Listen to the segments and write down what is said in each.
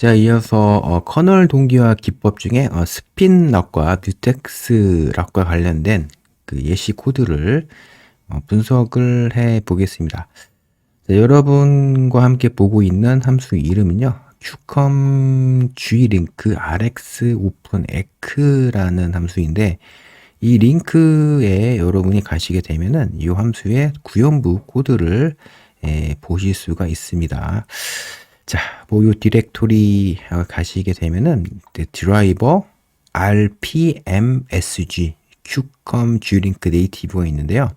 자, 이어서 커널 동기화 기법 중에 스핀락과 뮤텍스락과 관련된 그 예시 코드를 분석을 해 보겠습니다. 자, 여러분과 함께 보고 있는 함수 이름은요. qcom glink rx open ec라는 함수인데, 이 링크에 여러분이 가시게 되면은 이 함수의 구현부 코드를 보실 수가 있습니다. 자, 뭐 요 디렉토리 가시게 되면은 드라이버 rpmsg qcom glink native가 있는데요.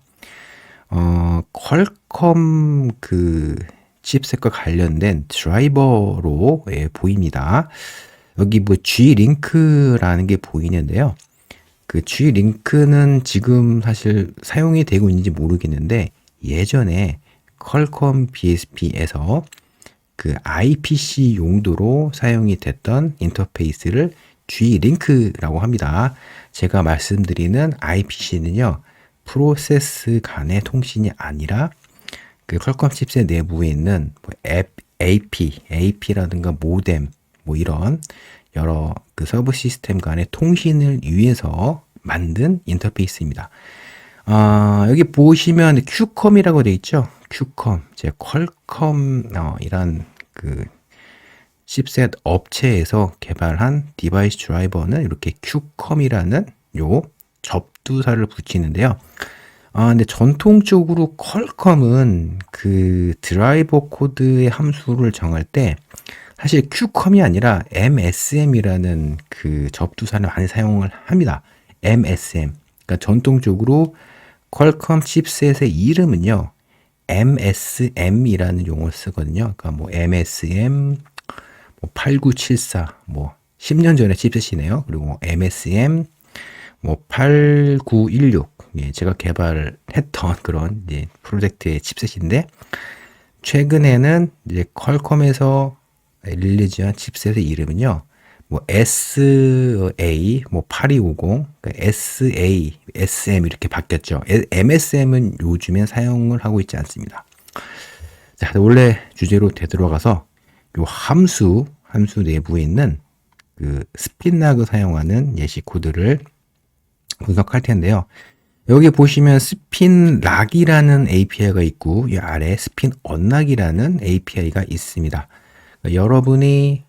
퀄컴 그 칩셋과 관련된 드라이버로 보입니다. 여기 뭐 G-Link라는 게 보이는데요. 그 G-Link는 지금 사실 사용이 되고 있는지 모르겠는데, 예전에 퀄컴 BSP에서 그 IPC 용도로 사용이 됐던 인터페이스를 G-Link라고 합니다. 제가 말씀드리는 IPC는요, 프로세스 간의 통신이 아니라 그 퀄컴 칩셋 내부에 있는 뭐 AP라든가 모뎀, 뭐 이런 여러 그 서브 시스템 간의 통신을 위해서 만든 인터페이스입니다. 여기 보시면 qcom이라고 되어 있죠. qcom, 제 퀄컴 이란 그 칩셋 업체에서 개발한 디바이스 드라이버는 이렇게 qcom이라는 요 접두사를 붙이는데요. 근데 전통적으로 퀄컴은 그 드라이버 코드의 함수를 정할 때 사실 qcom이 아니라 MSM이라는 그 접두사를 많이 사용을 합니다. MSM. 그러니까 전통적으로 퀄컴 칩셋의 이름은요, MSM이라는 용어를 쓰거든요. 그러니까 뭐 MSM, 뭐 8974, 뭐 10년 전에 칩셋이네요. 그리고 MSM, 뭐 8916, 예, 제가 개발했던 그런 이제 프로젝트의 칩셋인데, 최근에는 이제 퀄컴에서 릴리즈한 칩셋의 이름은요, 뭐 SA, 뭐 8250, 그러니까 SA, SM 이렇게 바뀌었죠. MSM은 요즘엔 사용을 하고 있지 않습니다. 자, 원래 주제로 되돌아가서 요 함수 내부에 있는 그 스핀락을 사용하는 예시 코드를 분석할 텐데요. 여기 보시면 스핀락이라는 API가 있고, 이 아래 스핀언락이라는 API가 있습니다. 그러니까 여러분이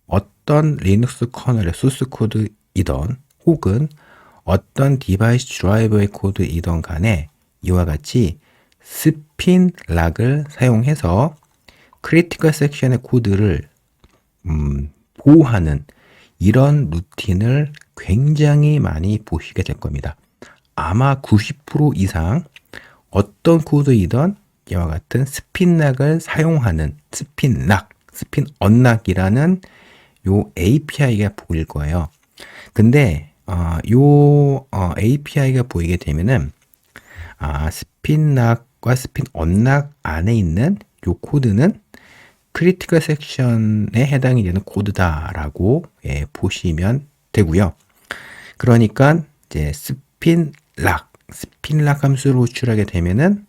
어떤 리눅스 커널의 소스 코드이던 혹은 어떤 디바이스 드라이버의 코드이던 간에 이와 같이 스핀락을 사용해서 크리티컬 섹션의 코드를 보호하는 이런 루틴을 굉장히 많이 보시게 될 겁니다. 아마 90% 이상 어떤 코드이던 이와 같은 스핀락을 사용하는 스핀언락이라는 요 API가 보일 거예요. 근데 API가 보이게 되면은 스핀락과 스핀언락 안에 있는 요 코드는 크리티컬 섹션에 해당이 되는 코드다라고 보시면 되고요. 그러니까 이제 스핀락 함수를 호출하게 되면은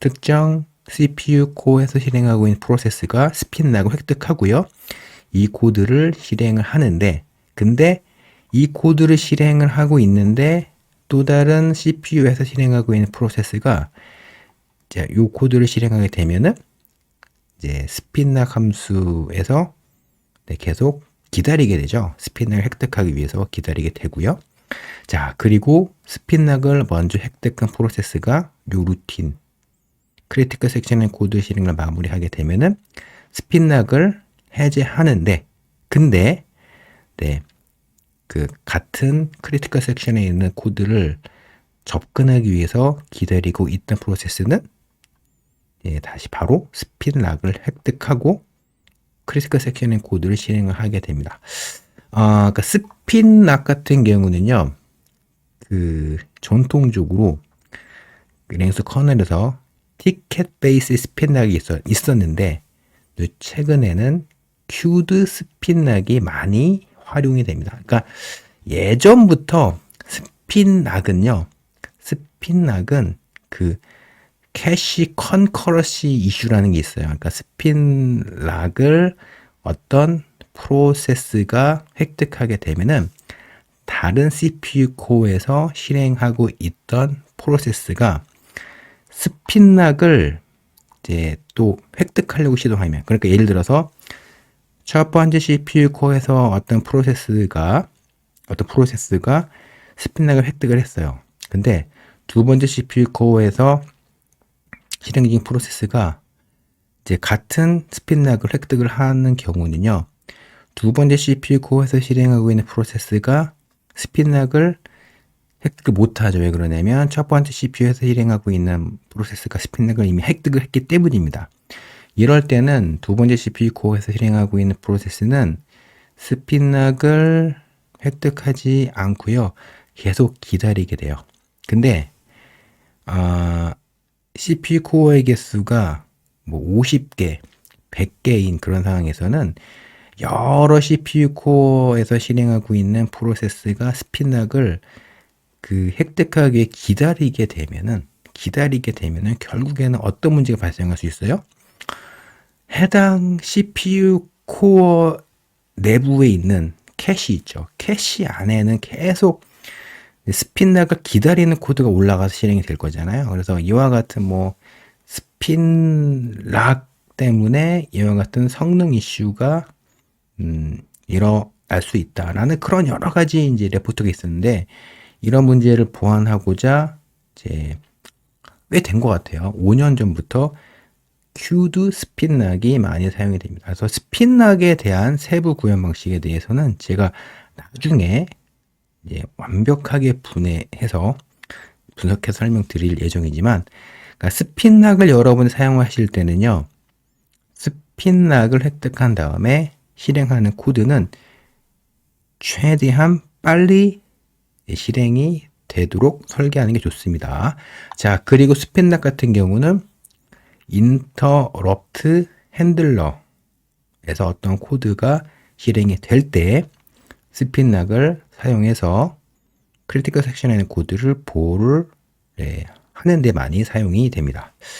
특정 CPU 코어에서 실행하고 있는 프로세스가 스핀락을 획득하고요. 이 코드를 실행을 하는데, 근데 이 코드를 실행을 하고 있는데 또 다른 CPU에서 실행하고 있는 프로세스가 이제 이 코드를 실행하게 되면은 이제 스핀락 함수에서 계속 기다리게 되죠. 스핀락을 획득하기 위해서 기다리게 되고요. 자, 그리고 스핀락을 먼저 획득한 프로세스가 요 루틴, 크리티컬 섹션의 코드 실행을 마무리하게 되면은 스핀락을 해제하는데, 근데 그 같은 크리티컬 섹션에 있는 코드를 접근하기 위해서 기다리고 있던 프로세스는 다시 바로 스핀락을 획득하고 크리티컬 섹션의 코드를 실행을 하게 됩니다. 그러니까 스핀락 같은 경우는요, 그 전통적으로 리눅스 커널에서 티켓 베이스 스핀락이 있었는데 최근에는 큐드 스핀락이 많이 활용이 됩니다. 그러니까 예전부터 스핀락은 그 캐시 컨커러시 이슈라는 게 있어요. 그러니까 스핀락을 어떤 프로세스가 획득하게 되면은 다른 CPU 코어에서 실행하고 있던 프로세스가 스핀락을 이제 또 획득하려고 시도하면, 그러니까 예를 들어서 첫 번째 CPU 코어에서 어떤 프로세스가 스핀락을 획득을 했어요. 근데 두 번째 CPU 코어에서 실행 중인 프로세스가 이제 같은 스핀락을 획득을 하는 경우는요, 두 번째 CPU 코어에서 실행하고 있는 프로세스가 스핀락을 획득을 못하죠. 왜 그러냐면 첫 번째 CPU에서 실행하고 있는 프로세스가 스핀락을 이미 획득을 했기 때문입니다. 이럴 때는 두 번째 CPU 코어에서 실행하고 있는 프로세스는 스핀락을 획득하지 않고요, 계속 기다리게 돼요. 근데 CPU 코어의 개수가 뭐 50개, 100개인 그런 상황에서는 여러 CPU 코어에서 실행하고 있는 프로세스가 스핀락을 획득하기 위해 기다리게 되면은 결국에는 어떤 문제가 발생할 수 있어요? 해당 CPU 코어 내부에 있는 캐시 있죠. 캐시 안에는 계속 스핀락을 기다리는 코드가 올라가서 실행이 될 거잖아요. 그래서 이와 같은 뭐 스핀락 때문에 이와 같은 성능 이슈가 일어날 수 있다라는 그런 여러 가지 이제 레포트가 있었는데, 이런 문제를 보완하고자 이제 꽤 된 것 같아요. 5년 전부터 큐드 스핀락이 많이 사용이 됩니다. 그래서 스핀락에 대한 세부 구현 방식에 대해서는 제가 나중에 이제 완벽하게 분석해서 설명드릴 예정이지만, 그러니까 스핀락을 여러분이 사용하실 때는요, 스핀락을 획득한 다음에 실행하는 코드는 최대한 빨리 실행이 되도록 설계하는 게 좋습니다. 자, 그리고 스핀락 같은 경우는 인터럽트 핸들러에서 어떤 코드가 실행이 될 때 스핀락을 사용해서 크리티컬 섹션에 있는 코드를 보호를 하는 데 많이 사용이 됩니다.